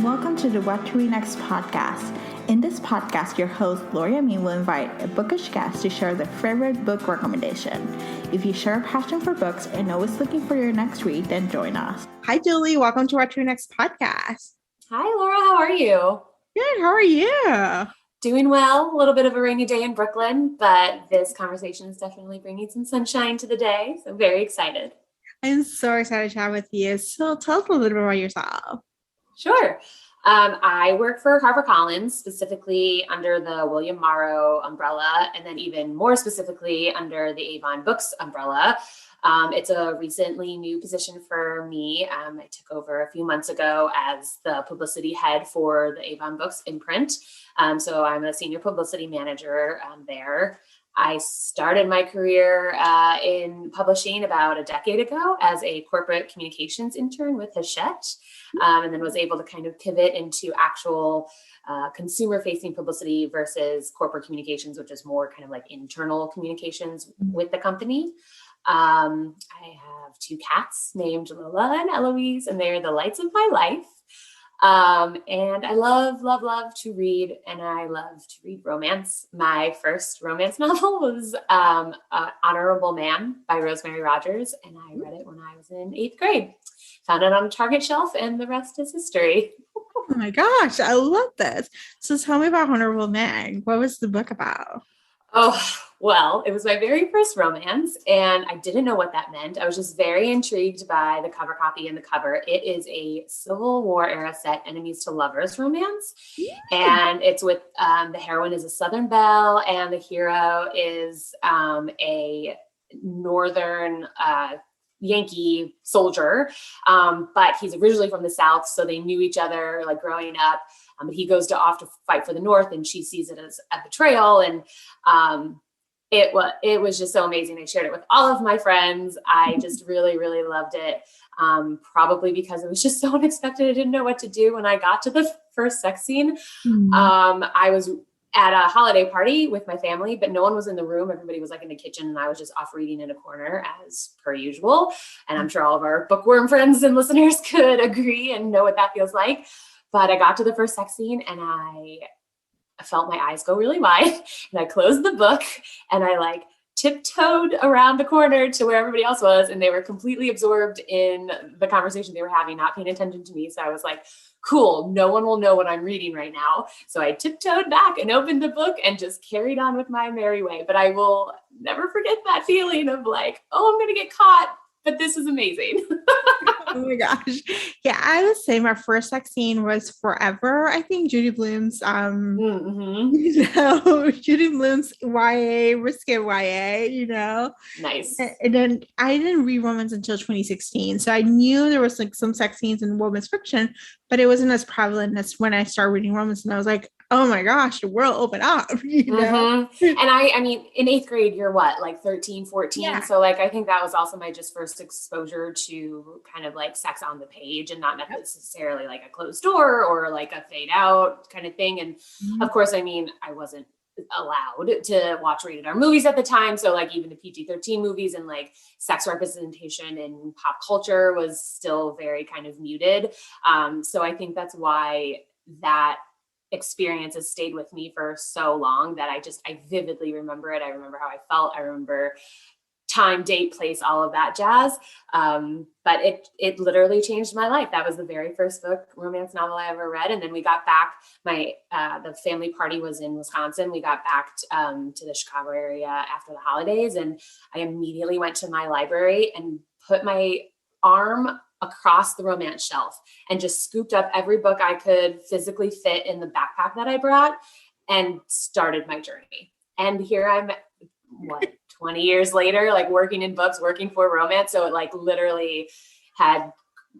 and welcome to the What to Read Next podcast. In this podcast, your host, Gloria Me, will invite a bookish guest to share their favorite book recommendation. If you share a passion for books and always looking for your next read, then join us. Hi, Julie. Welcome to What to Read Next podcast. Hi, Laura. How are you? Good. How are you? Doing well. A little bit of a rainy day in Brooklyn, but this conversation is definitely bringing some sunshine to the day. So I'm very excited. I'm so excited to chat with you. So tell us a little bit about yourself. Sure. I work for Harper Collins, specifically under the William Morrow umbrella, and then even more specifically under the Avon Books umbrella. It's a recently new position for me. I took over a few months ago as the publicity head for the Avon Books imprint. So I'm a Senior Publicity Manager there. I started my career in publishing about a decade ago as a corporate communications intern with Hachette, and then was able to kind of pivot into actual consumer-facing publicity versus corporate communications, which is more kind of like internal communications with the company. I have two cats named Lola and Eloise, and they're the lights of my life. And I love to read, and I love to read romance. My first romance novel was Honorable Man by Rosemary Rogers, and I read it when I was in 8th grade. Found it on a Target shelf, and the rest is history. Oh my gosh, I love this. So tell me about Honorable Man. What was the book about? Oh, well, it was my very first romance, and I didn't know what that meant. I was just very intrigued by the cover copy and the cover. It is a Civil War era set enemies to lovers romance, and it's with the heroine is a Southern belle, and the hero is a Northern Yankee soldier, but he's originally from the South, so they knew each other like growing up. But he goes off to fight for the North, and she sees it as a betrayal. And it was just so amazing. I shared it with all of my friends. I just really, really loved it. Probably because it was just so unexpected. I didn't know what to do when I got to the first sex scene. I was at a holiday party with my family, but no one was in the room. Everybody was like in the kitchen, and I was just off reading in a corner as per usual. And I'm sure all of our bookworm friends and listeners could agree and know what that feels like. But I got to the first sex scene, and I felt my eyes go really wide, and I closed the book, and I like tiptoed around the corner to where everybody else was, and they were completely absorbed in the conversation they were having, not paying attention to me. So I was like, cool, no one will know what I'm reading right now. So I tiptoed back and opened the book and just carried on with my merry way. But I will never forget that feeling of like, oh, I'm going to get caught, but this is amazing. Oh my gosh. Yeah, I would say my first sex scene was Forever. I think Judy Blume's Judy Blume's YA, risque YA, Nice. And then I didn't read romance until 2016. So I knew there was like some sex scenes in women's fiction, but it wasn't as prevalent as when I started reading romance, and I was like, oh my gosh, the world opened up, And I mean, in 8th grade, you're what, like 13, 14. Yeah. So like, I think that was also my just first exposure to kind of like sex on the page, and not necessarily like a closed door or like a fade out kind of thing. And of course, I mean, I wasn't allowed to watch rated R movies at the time. So like even the PG-13 movies and like sex representation in pop culture was still very kind of muted. So I think that's why that experience has stayed with me for so long that I vividly remember it. I remember how I felt. I remember time, date, place, all of that jazz. But it literally changed my life. That was the very first book romance novel I ever read. And then we got back, the family party was in Wisconsin. We got back to the Chicago area after the holidays. And I immediately went to my library and put my arm across the romance shelf and just scooped up every book I could physically fit in the backpack that I brought and started my journey. And here I'm, 20 years later, like working in books, working for romance. So it like literally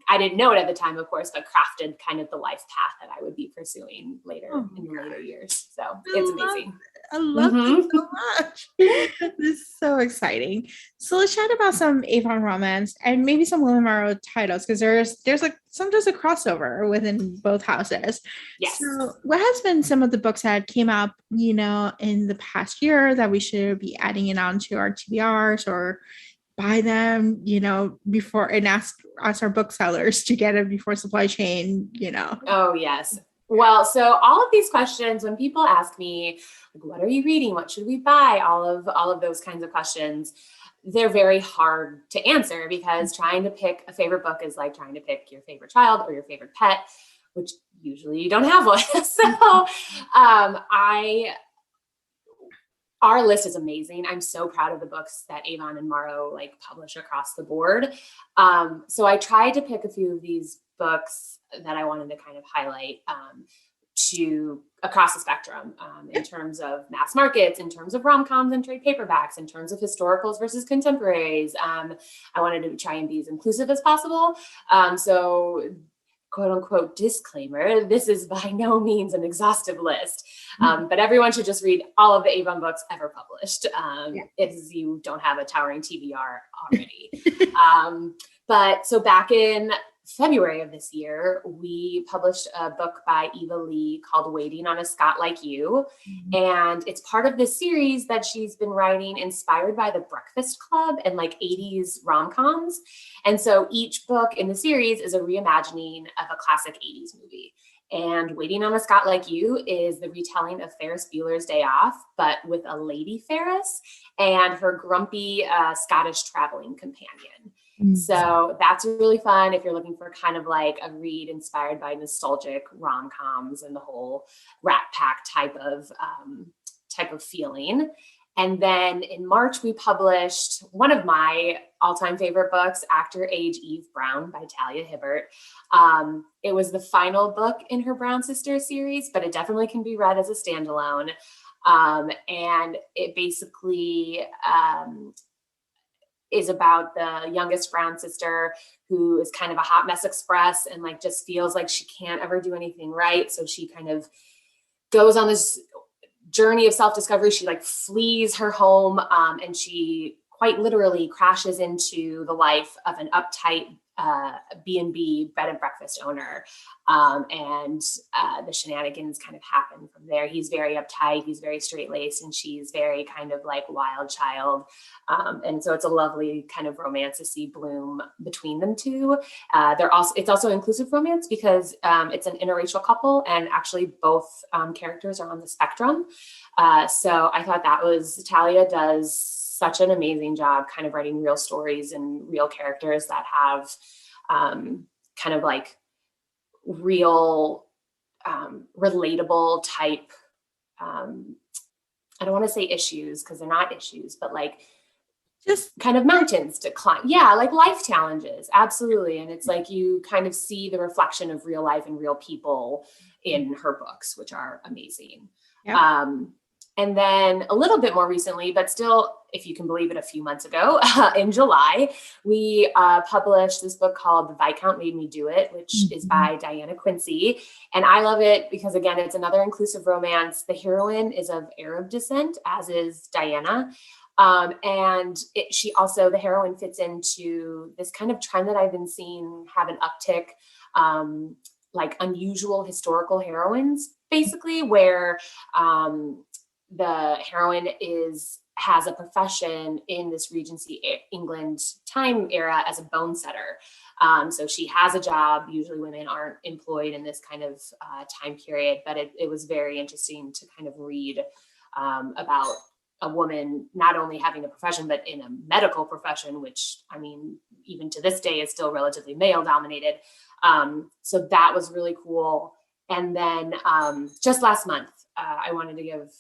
I didn't know it at the time, of course, but crafted kind of the life path that I would be pursuing later in the later years. So it's amazing. I love it so much. This is so exciting. So let's chat about some Avon romance and maybe some William Morrow titles, because there's like sometimes a crossover within both houses. Yes. So what has been some of the books that came up, in the past year that we should be adding it onto our TBRs or buy them, before, and ask our booksellers to get it before supply chain, Oh, yes. Well, so all of these questions, when people ask me, like, what are you reading? What should we buy? All of those kinds of questions, they're very hard to answer because trying to pick a favorite book is like trying to pick your favorite child or your favorite pet, which usually you don't have one. So our list is amazing. I'm so proud of the books that Avon and Morrow like publish across the board. So I tried to pick a few of these books that I wanted to kind of highlight to across the spectrum in terms of mass markets, in terms of rom-coms and trade paperbacks, in terms of historicals versus contemporaries. I wanted to try and be as inclusive as possible. So quote unquote disclaimer, this is by no means an exhaustive list, but everyone should just read all of the Avon books ever published if you don't have a towering TBR already. But so back in February of this year, we published a book by Eva Lee called Waiting on a Scot Like You. And it's part of this series that she's been writing inspired by the Breakfast Club and like 80s rom-coms. And so each book in the series is a reimagining of a classic 80s movie. And Waiting on a Scot Like You is the retelling of Ferris Bueller's Day Off, but with a lady Ferris and her grumpy Scottish traveling companion. So that's really fun if you're looking for kind of like a read inspired by nostalgic rom-coms and the whole Rat Pack type of feeling. And then in March, we published one of my all-time favorite books, Actor Age Eve Brown by Talia Hibbert. It was the final book in her Brown Sisters series, but it definitely can be read as a standalone. And it basically is about the youngest Brown sister who is kind of a hot mess express and like just feels like she can't ever do anything right. So she kind of goes on this journey of self-discovery. She like flees her home and she quite literally crashes into the life of an uptight B&B bed and breakfast owner. And the shenanigans kind of happen from there. He's very uptight, he's very straight-laced, and she's very kind of like wild child. And so it's a lovely kind of romance to see bloom between them two. It's also inclusive romance because it's an interracial couple, and actually both characters are on the spectrum. So I thought Talia does such an amazing job kind of writing real stories and real characters that have kind of like real relatable type, I don't want to say issues because they're not issues, but like just kind of mountains to climb. Yeah, like life challenges. Absolutely. And it's like you kind of see the reflection of real life and real people in her books, which are amazing. Yep. And then a little bit more recently, but still, if you can believe it, a few months ago, in July, we published this book called The Viscount Made Me Do It, which is by Diana Quincy. And I love it because, again, it's another inclusive romance. The heroine is of Arab descent, as is Diana. And the heroine fits into this kind of trend that I've been seeing have an uptick, like unusual historical heroines, basically, where the heroine has a profession in this Regency England time era as a bone setter. So she has a job. Usually women aren't employed in this kind of time period, but it was very interesting to kind of read about a woman not only having a profession, but in a medical profession, which, I mean, even to this day is still relatively male dominated. So that was really cool. And then just last month, I wanted to give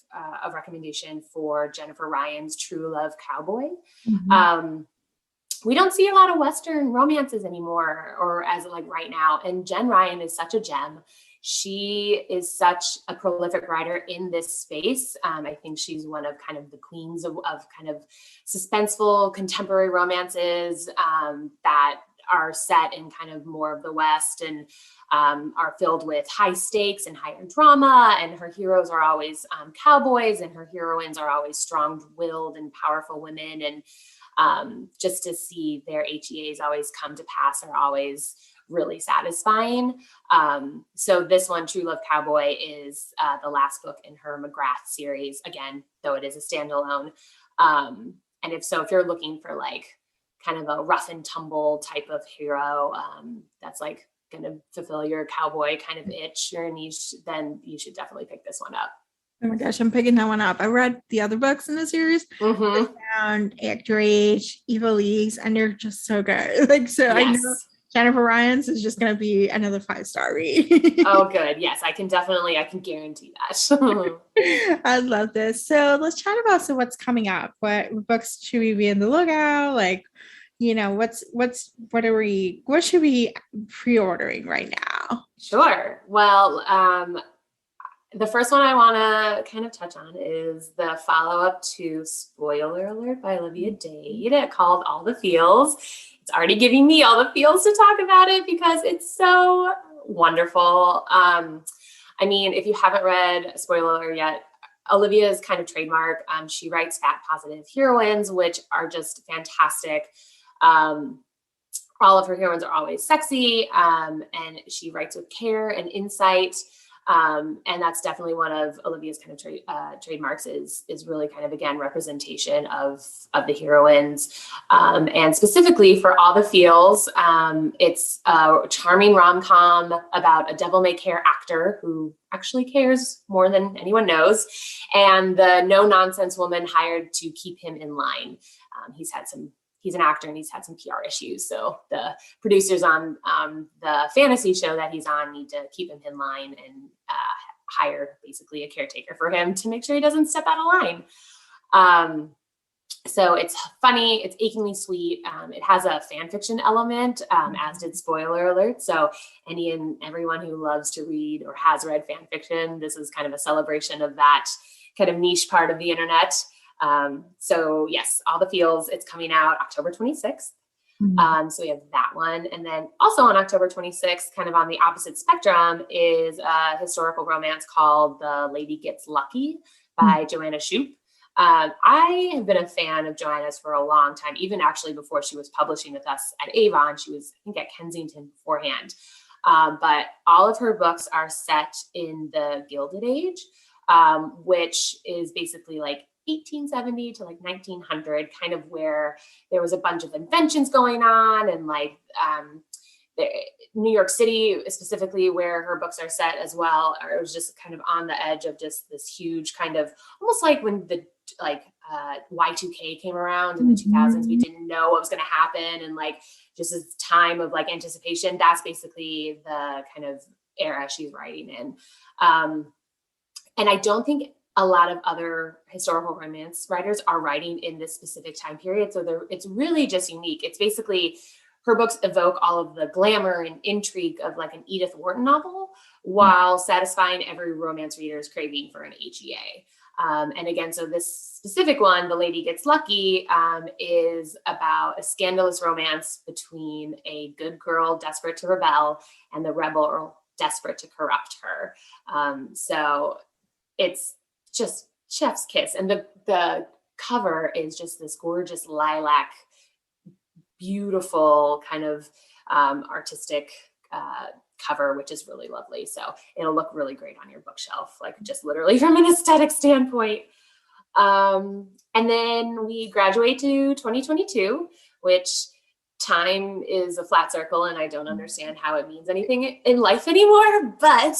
a recommendation for Jennifer Ryan's True Love Cowboy. We don't see a lot of Western romances anymore, or as like right now. And Jen Ryan is such a gem. She is such a prolific writer in this space. I think she's one of kind of the queens of kind of suspenseful contemporary romances that are set in kind of more of the West and are filled with high stakes and higher drama. And her heroes are always cowboys, and her heroines are always strong-willed and powerful women. And just to see their HEAs always come to pass are always really satisfying. So this one, True Love Cowboy, is the last book in her McGrath series, again, though it is a standalone. And if you're looking for like kind of a rough and tumble type of hero that's like going to fulfill your cowboy kind of itch, your niche, then you should definitely pick this one up. Oh my gosh, I'm picking that one up. I read the other books in the series, Found, Actor Age, Evil Leagues, and they're just so good. Like, so yes. I know Jennifer Ryan's is just going to be another 5-star read. Oh, good. Yes, I can guarantee that. I love this. So let's chat about what's coming up. What books should we be in the lookout? Like, you know, what should we be pre-ordering right now? Sure. Well, the first one I want to kind of touch on is the follow-up to Spoiler Alert by Olivia Dade called All the Feels. It's already giving me all the feels to talk about it because it's so wonderful. I mean, if you haven't read Spoiler Alert yet, Olivia's kind of trademark. She writes fat positive heroines, which are just fantastic. All of her heroines are always sexy, and she writes with care and insight. And that's definitely one of Olivia's kind of trademarks is really kind of, again, representation of the heroines. And specifically for All the Feels, it's a charming rom-com about a devil-may-care actor who actually cares more than anyone knows, and the no-nonsense woman hired to keep him in line. He's an actor and he's had some PR issues. So the producers on the fantasy show that he's on need to keep him in line and hire basically a caretaker for him to make sure he doesn't step out of line. So it's funny, it's achingly sweet. It has a fan fiction element, as did Spoiler Alert. So any and everyone who loves to read or has read fan fiction, this is kind of a celebration of that kind of niche part of the internet. So yes, All the Feels, it's coming out October 26th. So we have that one. And then also on October 26th, kind of on the opposite spectrum, is a historical romance called The Lady Gets Lucky by Joanna Shupe. I have been a fan of Joanna's for a long time, even actually before she was publishing with us at Avon. She was, I think, at Kensington beforehand. But all of her books are set in the Gilded Age, which is basically like 1870 to like 1900, kind of where there was a bunch of inventions going on, and like New York City specifically, where her books are set as well, or it was just kind of on the edge of just this huge kind of, almost like when the Y2K came around in the 2000s, we didn't know what was going to happen, and like just this time of like anticipation. That's basically the kind of era she's writing in. And I don't think a lot of other historical romance writers are writing in this specific time period. So it's really just unique. It's basically, her books evoke all of the glamour and intrigue of like an Edith Wharton novel, while satisfying every romance reader's craving for an HEA. And again, so this specific one, The Lady Gets Lucky, is about a scandalous romance between a good girl desperate to rebel and the rebel desperate to corrupt her. So it's just chef's kiss. And the cover is just this gorgeous lilac, beautiful kind of artistic cover, which is really lovely. So it'll look really great on your bookshelf, like just literally from an aesthetic standpoint. And then we graduate to 2022, which time is a flat circle, and I don't understand how it means anything in life anymore, but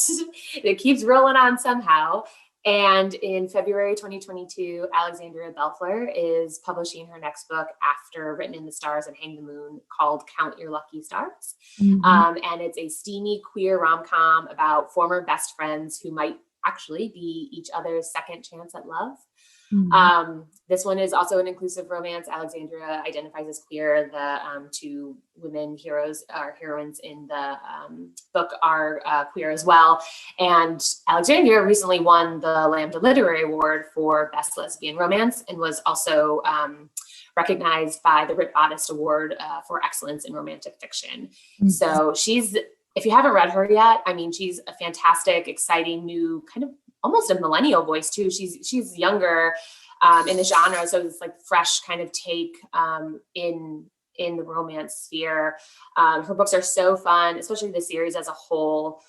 it keeps rolling on somehow. And in February 2022, Alexandria Belfler is publishing her next book after Written in the Stars and Hang the Moon, called Count Your Lucky Stars. And it's a steamy queer rom-com about former best friends who might actually be each other's second chance at love. This one is also an inclusive romance. Alexandria identifies as queer. The two women heroines in the book are queer as well. And Alexandria recently won the Lambda Literary Award for Best Lesbian Romance, and was also recognized by the Writ Bodice Award for Excellence in Romantic Fiction. So if you haven't read her yet, I mean, she's a fantastic, exciting, new kind of almost a millennial voice too. She's younger in the genre, so it's like fresh kind of take in in the romance sphere. Her books are so fun, especially the series as a whole.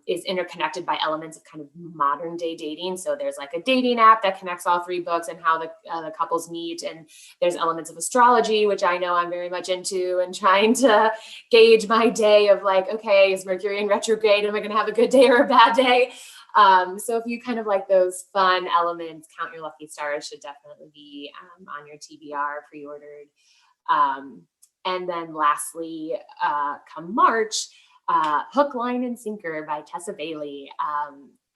Is interconnected by elements of kind of modern day dating. So there's like a dating app that connects all three books and how the couples meet. And there's elements of astrology, which I know I'm very much into, and trying to gauge my day of like, okay, is Mercury in retrograde? Am I going to have a good day or a bad day? So if you kind of like those fun elements, Count Your Lucky Stars should definitely be on your TBR pre-ordered. And then lastly, come March, Hook, Line, and Sinker by Tessa Bailey.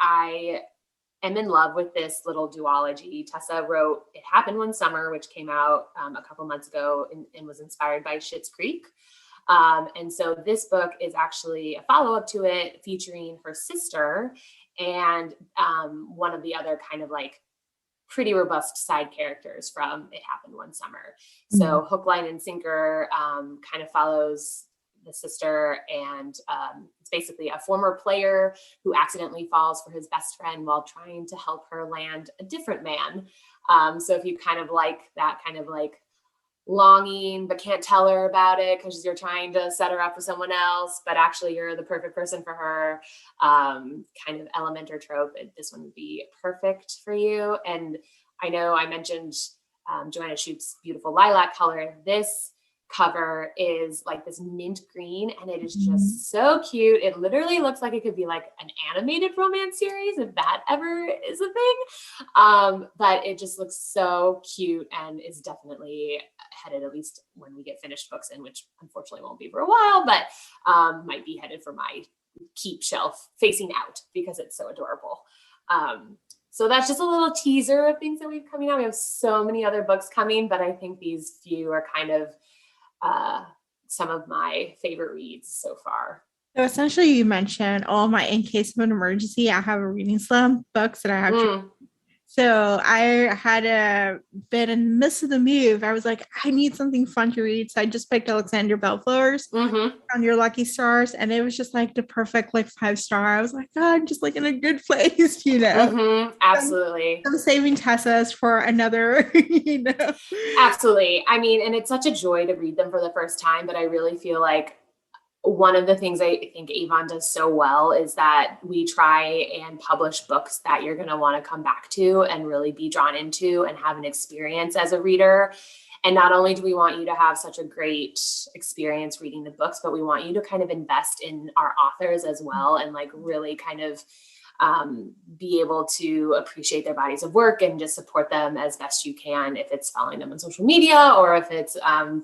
I am in love with this little duology. Tessa wrote It Happened One Summer, which came out a couple months ago and was inspired by Schitt's Creek. And so this book is actually a follow-up to it, featuring her sister and one of the other kind of like pretty robust side characters from It Happened One Summer. So Hook, Line, and Sinker kind of follows the sister, and it's basically a former player who accidentally falls for his best friend while trying to help her land a different man. So if you kind of like that kind of like longing but can't tell her about it because you're trying to set her up with someone else, but actually you're the perfect person for her, kind of element or trope, this one would be perfect for you. And I know I mentioned Joanna Shupe's beautiful lilac color. This cover is like this mint green, and it is just so cute. It literally looks like it could be like an animated romance series, if that ever is a thing. But it just looks so cute and is definitely headed, at least when we get finished books in, which unfortunately won't be for a while, but might be headed for my keep shelf facing out because it's so adorable. So that's just a little teaser of things that we've coming out. We have so many other books coming, but I think these few are kind of some of my favorite reads so far. So essentially you mentioned all my in case of an emergency, I have a reading slump books that I have to. So I had been in the midst of the move. I was like, I need something fun to read. So I just picked Alexander Bellflower's On Your Lucky Stars. And it was just like the perfect like 5-star. I was like, oh, I'm just like in a good place, you know? Absolutely. I'm saving Tessa's for another, you know? Absolutely. I mean, and it's such a joy to read them for the first time, but I really feel like one of the things I think Avon does so well is that we try and publish books that you're going to want to come back to and really be drawn into and have an experience as a reader. And not only do we want you to have such a great experience reading the books, but we want you to kind of invest in our authors as well, and like really kind of be able to appreciate their bodies of work and just support them as best you can, if it's following them on social media or if it's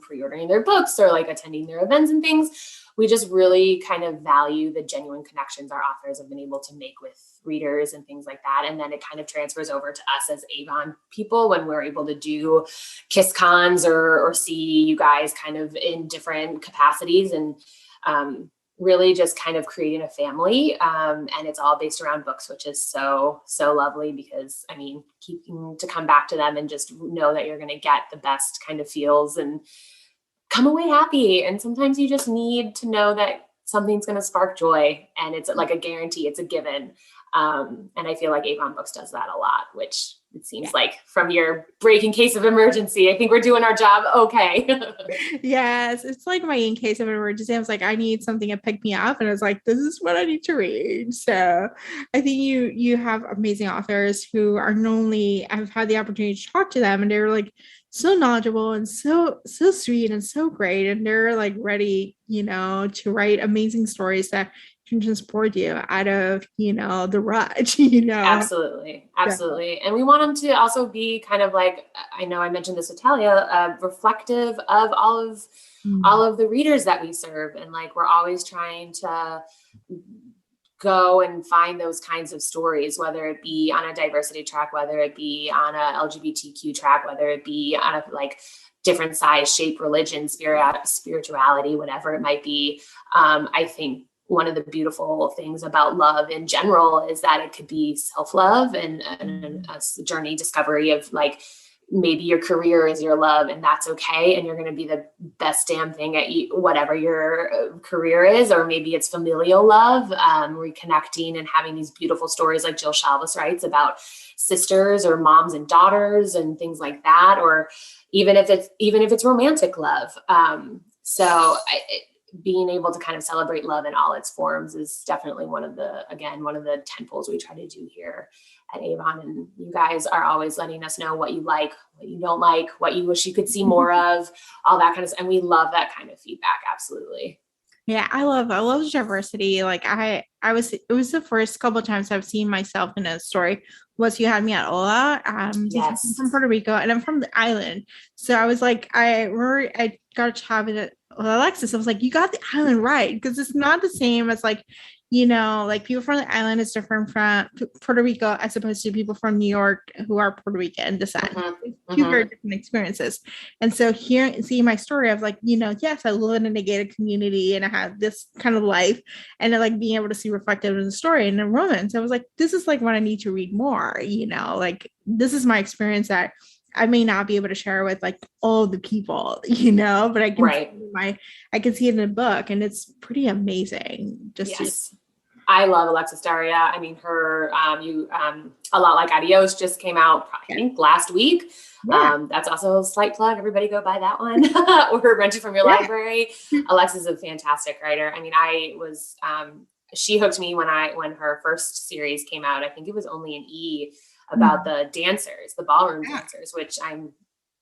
pre-ordering their books or like attending their events and things. We just really kind of value the genuine connections our authors have been able to make with readers and things like that. And then it kind of transfers over to us as Avon people when we're able to do Kiss Cons or see you guys kind of in different capacities, and really just kind of creating a family. And it's all based around books, which is so, so lovely because, I mean, keeping to come back to them and just know that you're going to get the best kind of feels and come away happy. And sometimes you just need to know that something's going to spark joy, and it's like a guarantee, it's a given. And I feel like Avon Books does that a lot, which it seems like from your break in case of emergency, I think we're doing our job okay. Yes, it's like my in case of an emergency. I was like, I need something to pick me up, and I was like, this is what I need to read. So I think you have amazing authors who are not only, I've had the opportunity to talk to them, and they're like so knowledgeable and so sweet and so great, and they're like ready, you know, to write amazing stories that can transport you out of, you know, the rut, you know. Absolutely. And we want them to also be kind of like, I know I mentioned this with Talia, reflective of all of the readers that we serve. And like, we're always trying to go and find those kinds of stories, whether it be on a diversity track, whether it be on a LGBTQ track, whether it be on a like different size, shape, religion, spirituality, whatever it might be. I think one of the beautiful things about love in general is that it could be self-love and a journey discovery of like maybe your career is your love, and that's okay. And you're going to be the best damn thing at whatever your career is, or maybe it's familial love, reconnecting and having these beautiful stories like Jill Shalvis writes about sisters or moms and daughters and things like that, or even if it's romantic love. Being able to kind of celebrate love in all its forms is definitely one of the tentpoles we try to do here at Avon. And you guys are always letting us know what you like, what you don't like, what you wish you could see more of, all that kind of stuff. And we love that kind of feedback. Absolutely. Yeah, I love diversity. Like it was the first couple of times I've seen myself in a story was You Had Me at Ola. Yes. I'm from Puerto Rico and I'm from the island. So I was like, I remember I got a chat with Alexis. I was like, you got the island right, because it's not the same as like, like people from the island is different from Puerto Rico as opposed to people from New York who are Puerto Rican descent. Two very different experiences. And so here, seeing my story, I was like, yes, I live in a gated community and I have this kind of life, and then like being able to see reflected in the story and in romance. I was like, this is like what I need to read more, like this is my experience that I may not be able to share with like all the people, but I can I can see it in a book, and it's pretty amazing. I love Alexis Daria. I mean, her, A Lot Like Adios just came out, I think last week. Yeah. That's also a slight plug. Everybody go buy that one or rent it from your library. Alexis is a fantastic writer. I mean, she hooked me when her first series came out. I think it was only an E about the dancers, the ballroom dancers, which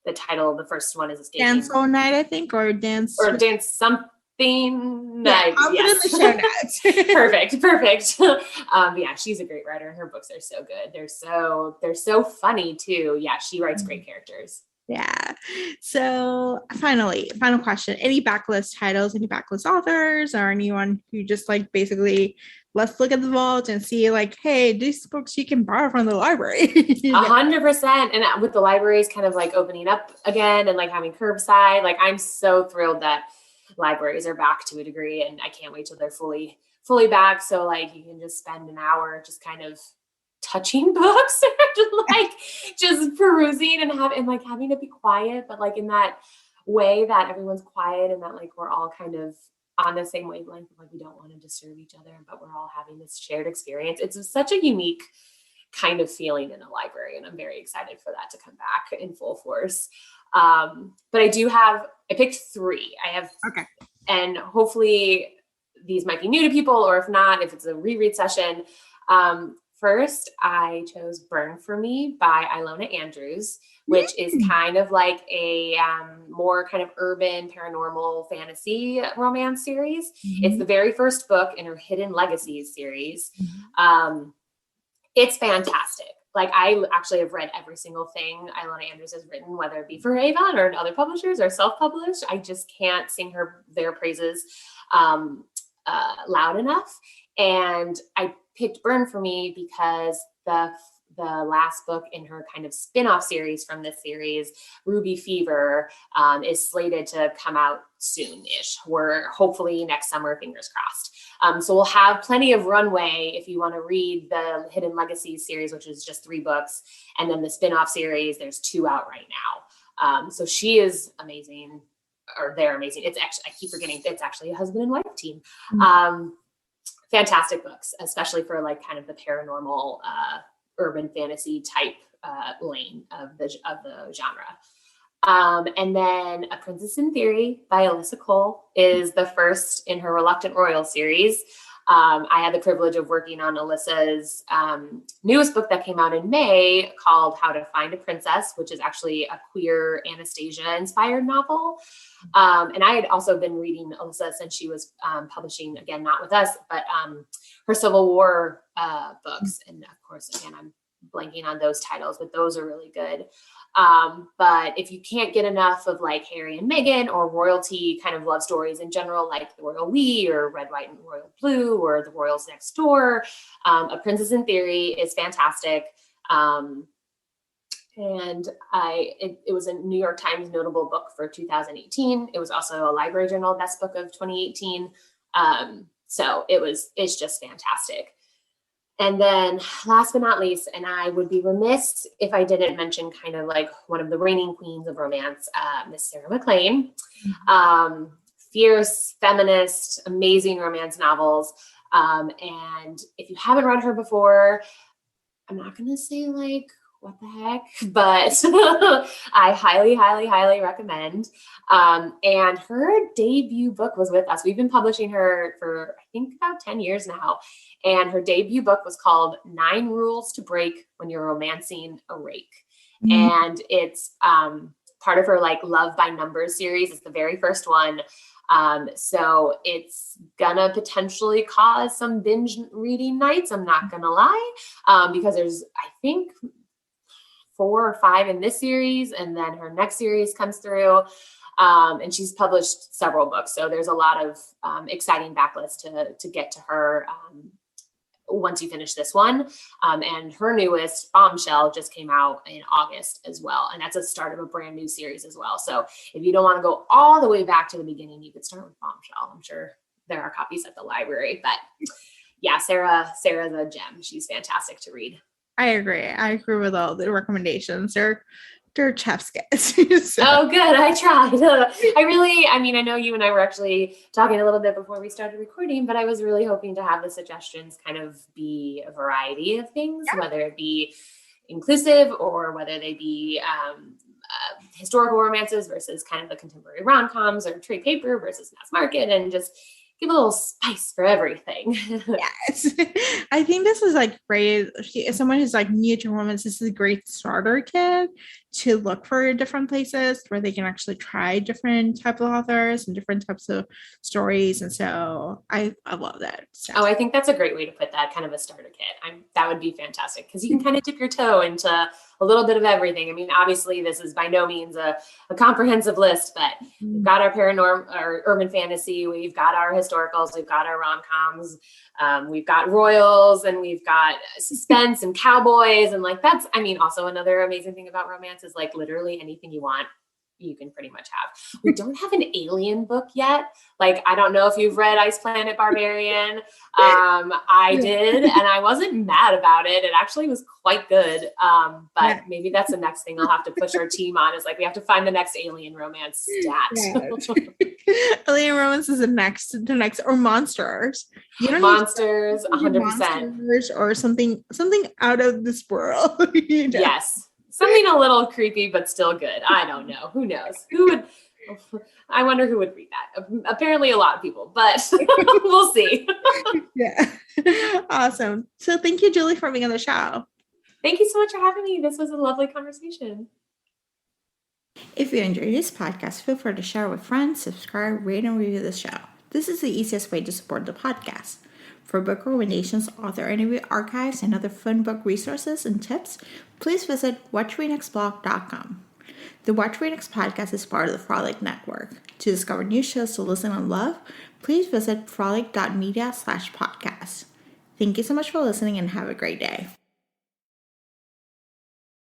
the title of the first one is escaping. Dance All Night, I think, or Dance something. Yeah, I'll put in the show notes. Perfect. Yeah, she's a great writer. Her books are so good. They're so funny too. Yeah, she writes great characters. Yeah. So final question. Any backlist titles, any backlist authors, or anyone who just like basically let's look at the vault and see like, hey, these books you can borrow from the library. 100%. And with the libraries kind of like opening up again and like having curbside, like I'm so thrilled that libraries are back to a degree, and I can't wait till they're fully back. So like you can just spend an hour just kind of touching books or like just perusing and having to be quiet, but like in that way that everyone's quiet and that like we're all kind of on the same wavelength, like we don't want to disturb each other, but we're all having this shared experience. It's such a unique kind of feeling in a library, and I'm very excited for that to come back in full force. But I picked 3. Okay. And hopefully these might be new to people, or if not, if it's a reread session. First, I chose Burn for Me by Ilona Andrews, which is kind of like a more kind of urban paranormal fantasy romance series. It's the very first book in her Hidden Legacies series. It's fantastic. Like I actually have read every single thing Ilona Andrews has written, whether it be for Avon or other publishers or self-published. I just can't sing their praises loud enough. And I picked Burn for Me because the last book in her kind of spin-off series from this series, Ruby Fever, is slated to come out soon-ish. We're hopefully next summer, fingers crossed. So we'll have plenty of runway if you want to read the Hidden Legacies series, which is just 3 books. And then the spin-off series, there's 2 out right now. So she is amazing, or they're amazing. It's actually, I keep forgetting, it's actually a husband and wife team. Fantastic books, especially for like kind of the paranormal, urban fantasy type lane of the genre. And then A Princess in Theory by Alyssa Cole is the first in her Reluctant Royal series. I had the privilege of working on Alyssa's newest book that came out in May called How to Find a Princess, which is actually a queer Anastasia-inspired novel. And I had also been reading Alyssa since she was publishing, again, not with us, but her Civil War books. And of course, again, I'm blanking on those titles, but those are really good. But if you can't get enough of like Harry and Meghan or royalty kind of love stories in general, like The Royal We or Red, White, and Royal Blue or The Royals Next Door, A Princess in Theory is fantastic. And it was a New York Times notable book for 2018. It was also a Library Journal Best Book of 2018. So it's just fantastic. And then last but not least, and I would be remiss if I didn't mention kind of like one of the reigning queens of romance, Miss Sarah MacLean. Fierce, feminist, amazing romance novels. And if you haven't read her before, I'm not going to say like, what the heck, but I highly, highly, highly recommend. And her debut book was with us. We've been publishing her for, I think, about 10 years now. And her debut book was called 9 Rules to Break When You're Romancing a Rake. And it's part of her like Love by Numbers series. It's the very first one. So it's gonna potentially cause some binge reading nights. I'm not gonna lie, because there's, I think, 4 or 5 in this series, and then her next series comes through. And she's published several books. So there's a lot of exciting backlists to get to her once you finish this one. And her newest, Bombshell, just came out in August as well. And that's a start of a brand new series as well. So if you don't want to go all the way back to the beginning, you could start with Bombshell. I'm sure there are copies at the library. But yeah, Sarah's a gem. She's fantastic to read. I agree with all the recommendations. They're chef's kiss. So. Oh, good. I tried. I know you and I were actually talking a little bit before we started recording, but I was really hoping to have the suggestions kind of be a variety of things, whether it be inclusive or whether they be historical romances versus kind of the contemporary rom-coms, or trade paper versus mass market, and just give a little spice for everything. Yes. I think this is like great. As someone who's like new to romance, this is a great starter kit to look for different places where they can actually try different types of authors and different types of stories. And so I love that. So. Oh, I think that's a great way to put that, kind of a starter kit. That would be fantastic, because you can kind of dip your toe into a little bit of everything. I mean, obviously this is by no means a comprehensive list, but we've got our our urban fantasy, we've got our historicals, we've got our rom-coms, we've got royals, and we've got suspense and cowboys. And like, that's, also another amazing thing about romance is like literally anything you want, you can pretty much have. We don't have an alien book yet. Like, I don't know if you've read Ice Planet Barbarian. I did, and I wasn't mad about it. It actually was quite good. But maybe that's the next thing I'll have to push our team on, is like, we have to find the next alien romance stat. Alien romance is the next, or monsters. You don't monsters, 100%. Monsters or something out of this world. Yes. Something a little creepy, but still good. I don't know. Who knows? I wonder who would read that. Apparently a lot of people, but we'll see. Yeah. Awesome. So thank you, Julie, for being on the show. Thank you so much for having me. This was a lovely conversation. If you enjoyed this podcast, feel free to share with friends, subscribe, rate, and review the show. This is the easiest way to support the podcast. For book recommendations, author interview archives, and other fun book resources and tips, please visit WhatchReNextBlog.com. The Watch Read Next podcast is part of the Frolic Network. To discover new shows to listen and love, please visit frolic.media/podcast. Thank you so much for listening, and have a great day.